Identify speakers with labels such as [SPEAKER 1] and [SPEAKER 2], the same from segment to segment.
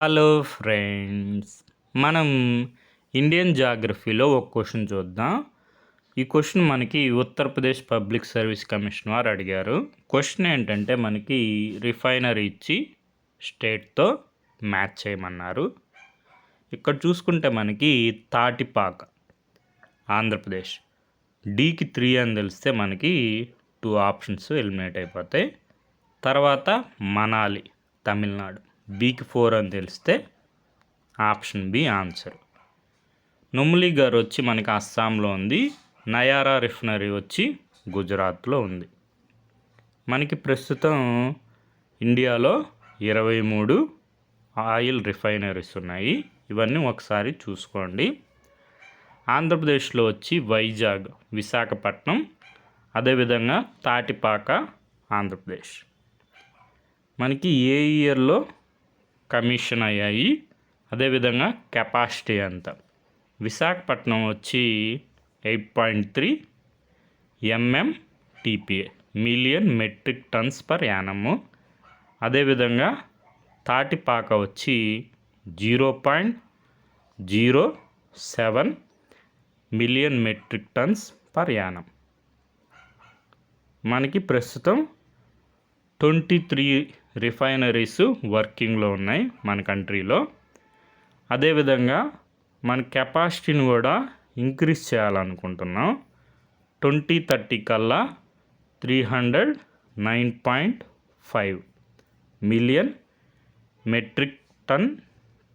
[SPEAKER 1] Hello friends. మనం Indian జాగ్రఫీలో ఒక question చూద్దాం. ఈ క్వశ్చన్ మనకి ఉత్తరప్రదేశ్ పబ్లిక్ సర్వీస్ కమిషన్ వారు అడిగారు. క్వశ్చన్ ఏంటంటే మనకి రిఫైనరీ ఇచ్చి స్టేట్తో మ్యాచ్ చేయమన్నారు. ఇక్కడ చూసుకుంటే మనకి తాటిపాక ఆంధ్రప్రదేశ్, డీకి 3 అని తెలిస్తే మనకి 2 ఆప్షన్స్ ఎలిమినేట్ అయిపోతాయి. తర్వాత మనాలి తమిళనాడు, బీకి 4 అని తెలిస్తే ఆప్షన్ బి ఆన్సర్. నుమ్లీ గారు వచ్చి మనకి అస్సాంలో ఉంది. నయారా రిఫైనరీ వచ్చి గుజరాత్లో ఉంది. మనకి ప్రస్తుతం ఇండియాలో 23 ఆయిల్ రిఫైనరీస్ ఉన్నాయి. ఇవన్నీ ఒకసారి చూసుకోండి. ఆంధ్రప్రదేశ్లో వచ్చి వైజాగ్, విశాఖపట్నం, అదేవిధంగా తాటిపాక ఆంధ్రప్రదేశ్. మనకి ఏ ఇయర్లో కమిషన్ అయ్యాయి, అదేవిధంగా కెపాసిటీ ఎంత. విశాఖపట్నం వచ్చి 8.3 MMTPA, million metric tons per annum. అదేవిధంగా తాటిపాక వచ్చి 0.07 million metric tons per annum. మనకి ప్రస్తుతం 23 రిఫైనరీస్ వర్కింగ్లో ఉన్నాయి మన కంట్రీలో. అదేవిధంగా మన కెపాసిటీని కూడా ఇంక్రీజ్ చేయాలనుకుంటున్నాం. 2030 కల్లా 309.5 million metric ton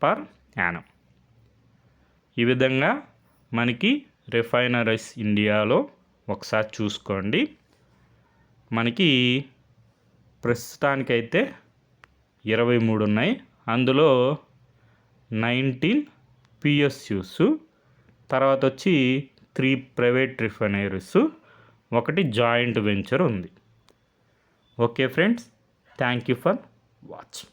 [SPEAKER 1] per annum. ఈ విధంగా మనకి రిఫైనరీస్ ఇండియాలో ఒకసారి చూసుకోండి. మనకి ప్రస్తుతానికైతే 23 ఉన్నాయి. అందులో 19 పిఎస్యూస్, తర్వాత వచ్చి 3 ప్రైవేట్ రిఫైనరీస్, 1 జాయింట్ వెంచర్ ఉంది. Okay friends, thank you for watching.